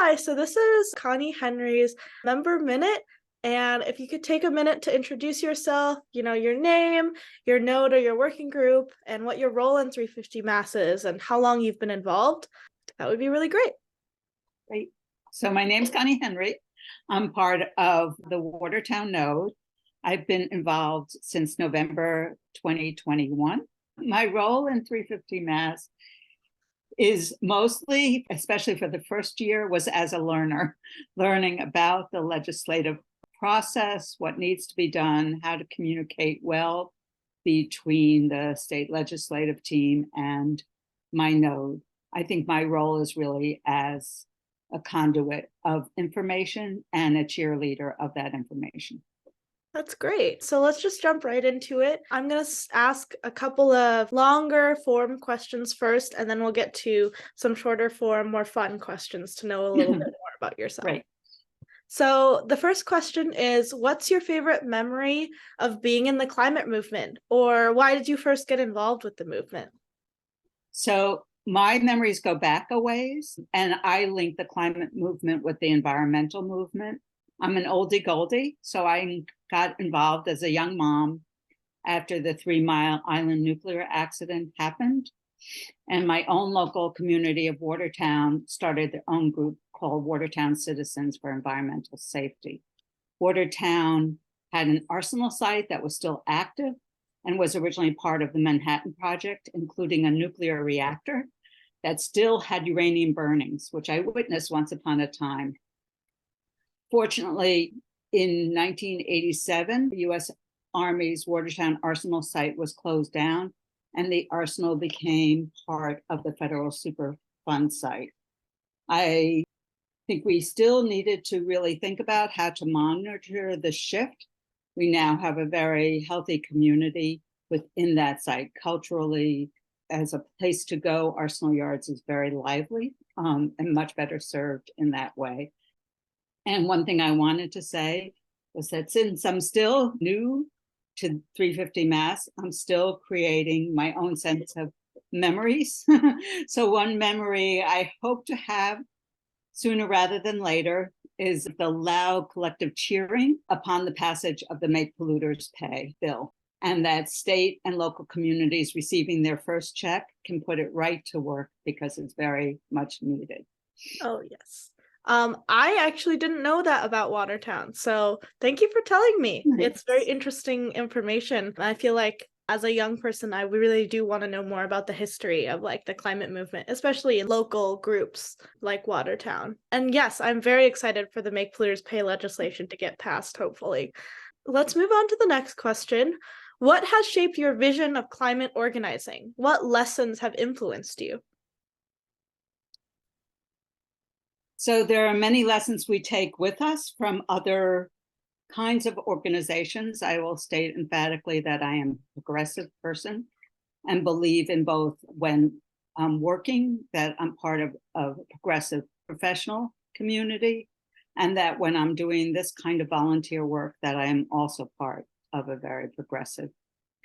Hi, so this is Connie Henry's Member Minute. And if you could take a minute to introduce yourself, your name, your node or your working group, and what your role in 350 Mass is and how long you've been involved, that would be really great. Great. So my name's Connie Henry. I'm part of the Watertown node. I've been involved since November 2021. My role in 350 Mass is mostly, especially for the first year, was as a learner, learning about the legislative process, what needs to be done, how to communicate well between the state legislative team and my node. I think my role is really as a conduit of information and a cheerleader of that information. That's great. So let's just jump right into it. I'm going to ask a couple of longer form questions first, and then we'll get to some shorter form, more fun questions to know a little bit more about yourself. Right. So the first question is, what's your favorite memory of being in the climate movement? Or why did you first get involved with the movement? So my memories go back a ways, and I link the climate movement with the environmental movement. I'm an oldie goldie, so I got involved as a young mom after the 3 Mile Island nuclear accident happened. And my own local community of Watertown started their own group called Watertown Citizens for Environmental Safety. Watertown had an arsenal site that was still active and was originally part of the Manhattan Project, including a nuclear reactor that still had uranium burnings, which I witnessed once upon a time. Fortunately, in 1987, the U.S. Army's Watertown Arsenal site was closed down, and the arsenal became part of the federal Superfund site. I think we still needed to really think about how to monitor the shift. We now have a very healthy community within that site. Culturally, as a place to go, Arsenal Yards is very lively and much better served in that way. And one thing I wanted to say was that since I'm still new to 350 Mass, I'm still creating my own sense of memories. So one memory I hope to have sooner rather than later is the loud collective cheering upon the passage of the Make Polluters Pay bill, and that state and local communities receiving their first check can put it right to work because it's very much needed. Oh, yes. I actually didn't know that about Watertown, so thank you for telling me. It's very interesting information. I feel like as a young person, I really do want to know more about the history of the climate movement, especially in local groups like Watertown. And yes, I'm very excited for the Make Polluters Pay legislation to get passed, hopefully. Let's move on to the next question. What has shaped your vision of climate organizing? What lessons have influenced you? So there are many lessons we take with us from other kinds of organizations. I will state emphatically that I am a progressive person and believe in both when I'm working, that I'm part of a progressive professional community, and that when I'm doing this kind of volunteer work, that I am also part of a very progressive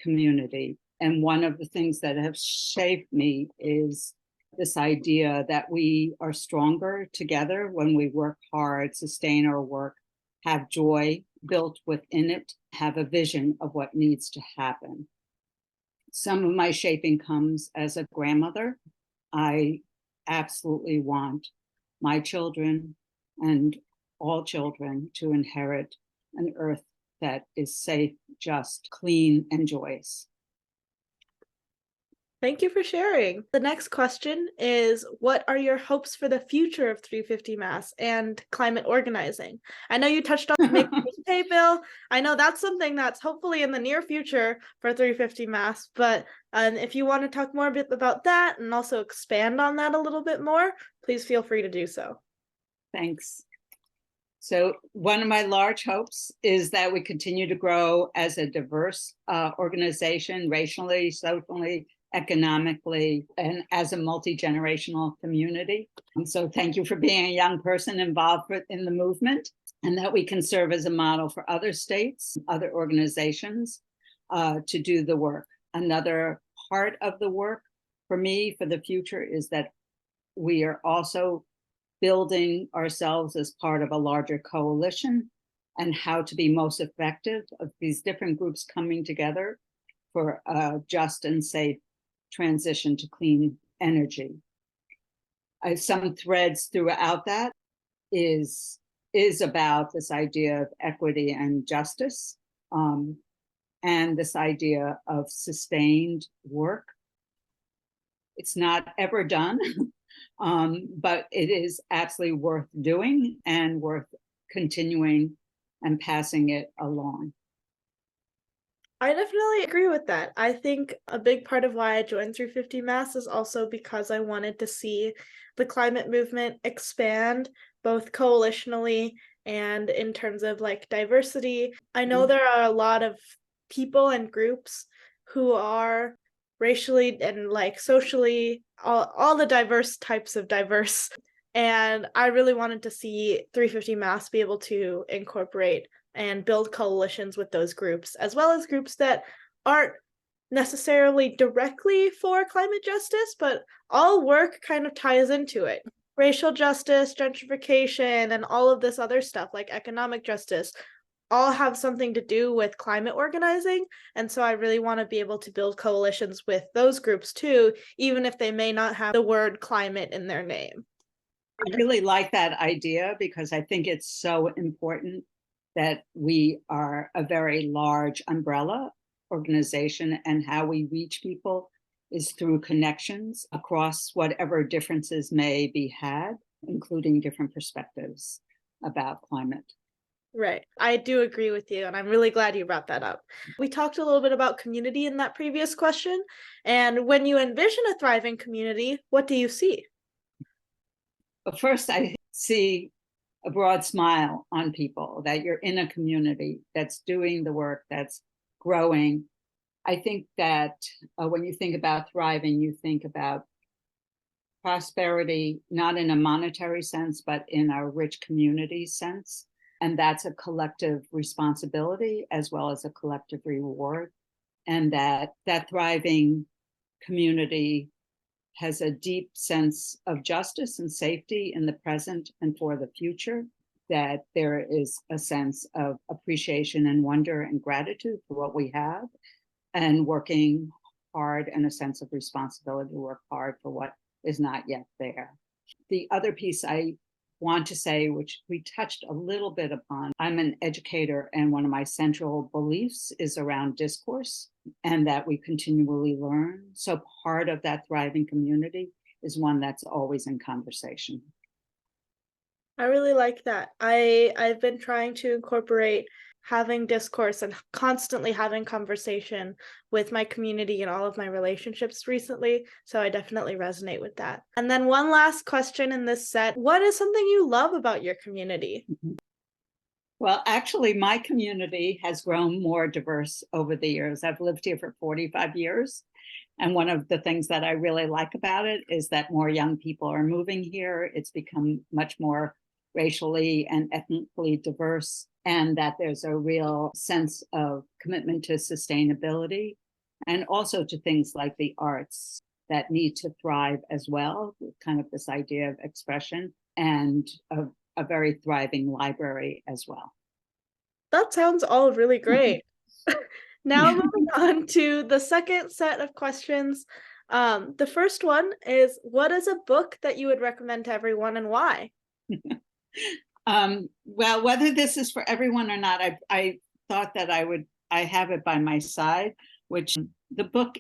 community. And one of the things that have shaped me is this idea that we are stronger together when we work hard, sustain our work, have joy built within it, have a vision of what needs to happen. Some of my shaping comes as a grandmother. I absolutely want my children and all children to inherit an earth that is safe, just, clean, and joyous. Thank you for sharing. The next question is, what are your hopes for the future of 350 Mass and climate organizing? I know you touched on the Make Polluters Pay bill. I know that's something that's hopefully in the near future for 350 Mass, but if you want to talk more a bit about that and also expand on that a little bit more, please feel free to do so. Thanks. So one of my large hopes is that we continue to grow as a diverse organization, racially, socially, economically, and as a multi-generational community. So thank you for being a young person involved in the movement, and that we can serve as a model for other states, other organizations to do the work. Another part of the work for me for the future is that we are also building ourselves as part of a larger coalition and how to be most effective of these different groups coming together for a just and safe transition to clean energy. Some threads throughout that is about this idea of equity and justice, and this idea of sustained work. It's not ever done, but it is absolutely worth doing and worth continuing and passing it along. I definitely agree with that. I think a big part of why I joined 350 Mass is also because I wanted to see the climate movement expand both coalitionally and in terms of like diversity. I know there are a lot of people and groups who are racially and like socially all the diverse types of diverse. And I really wanted to see 350 Mass be able to incorporate and build coalitions with those groups, as well as groups that aren't necessarily directly for climate justice, but all work kind of ties into it. Racial justice, gentrification, and all of this other stuff like economic justice all have something to do with climate organizing. And so I really want to be able to build coalitions with those groups too, even if they may not have the word climate in their name. I really like that idea because I think it's so important that we are a very large umbrella organization, and how we reach people is through connections across whatever differences may be had, including different perspectives about climate. Right. I do agree with you, and I'm really glad you brought that up. We talked a little bit about community in that previous question, and when you envision a thriving community, what do you see? But first, I see a broad smile on people, that you're in a community that's doing the work, that's growing. I think that when you think about thriving, you think about prosperity, not in a monetary sense, but in a rich community sense. And that's a collective responsibility as well as a collective reward. And that thriving community has a deep sense of justice and safety in the present and for the future, that there is a sense of appreciation and wonder and gratitude for what we have, and working hard, and a sense of responsibility to work hard for what is not yet there. The other piece I want to say, which we touched a little bit upon, I'm an educator, and one of my central beliefs is around discourse, and that we continually learn. So part of that thriving community is one that's always in conversation. I really like that. I've been trying to incorporate having discourse and constantly having conversation with my community and all of my relationships recently, so I definitely resonate with that. And then one last question in this set, what is something you love about your community? Well, actually, my community has grown more diverse over the years. I've lived here for 45 years. And one of the things that I really like about it is that more young people are moving here. It's become much more racially and ethnically diverse, and that there's a real sense of commitment to sustainability, and also to things like the arts that need to thrive as well, kind of this idea of expression, and a very thriving library as well. That sounds all really great. Now moving on to the second set of questions. The first one is, what is a book that you would recommend to everyone and why? Well, whether this is for everyone or not, I thought that I have it by my side, which the book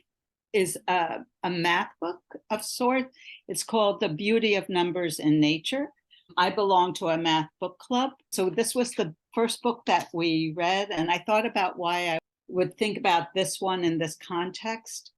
is a math book of sorts. It's called The Beauty of Numbers in Nature. I belong to a math book club. So this was the first book that we read, and I thought about why I would think about this one in this context.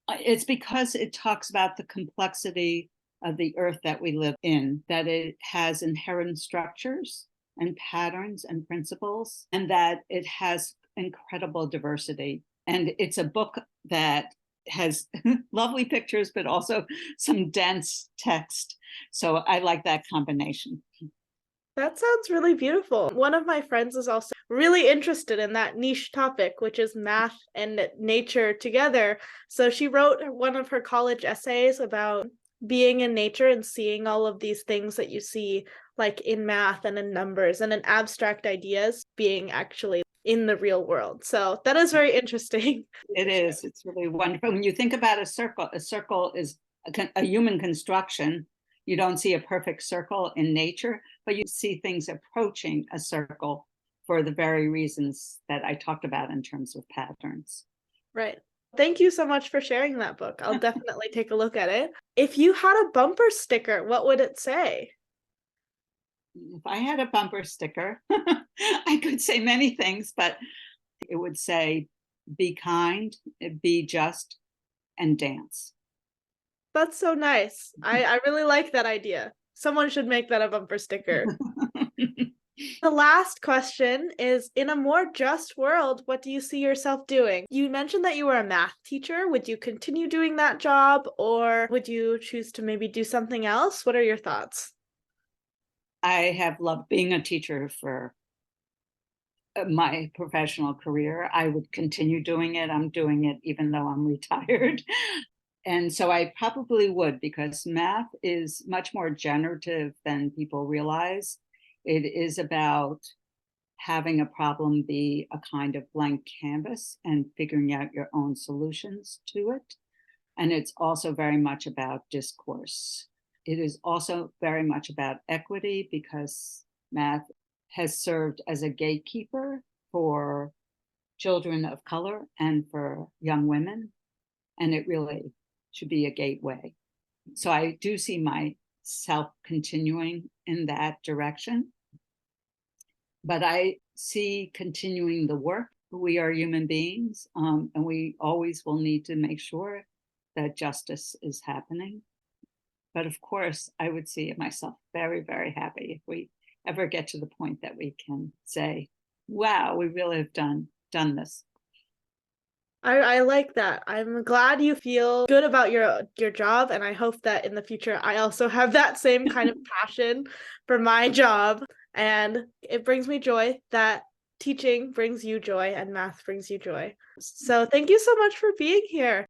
It's because it talks about the complexity of the earth that we live in, that it has inherent structures and patterns and principles, and that it has incredible diversity. And it's a book that has lovely pictures, but also some dense text. So I like that combination. That sounds really beautiful. One of my friends is also really interested in that niche topic, which is math and nature together. So she wrote one of her college essays about being in nature and seeing all of these things that you see like in math and in numbers and in abstract ideas being actually in the real world. So that is very interesting. It is. It's really wonderful. When you think about a circle is a human construction. You don't see a perfect circle in nature, but you see things approaching a circle for the very reasons that I talked about in terms of patterns. Right. Thank you so much for sharing that book. I'll definitely take a look at it. If you had a bumper sticker, what would it say? If I had a bumper sticker, I could say many things, but it would say, be kind, be just, and dance. That's so nice. I really like that idea. Someone should make that a bumper sticker. The last question is, in a more just world, what do you see yourself doing? You mentioned that you were a math teacher. Would you continue doing that job, or would you choose to maybe do something else? What are your thoughts? I have loved being a teacher for my professional career. I would continue doing it. I'm doing it even though I'm retired. And so I probably would, because math is much more generative than people realize. It is about having a problem be a kind of blank canvas and figuring out your own solutions to it. And it's also very much about discourse. It is also very much about equity, because math has served as a gatekeeper for children of color and for young women. And it really should be a gateway. So I do see myself continuing in that direction. But I see continuing the work. We are human beings, and we always will need to make sure that justice is happening. But of course, I would see myself very, very happy if we ever get to the point that we can say, wow, we really have done this. I like that. I'm glad you feel good about your job, and I hope that in the future I also have that same kind of passion for my job. And it brings me joy that teaching brings you joy and math brings you joy. So thank you so much for being here.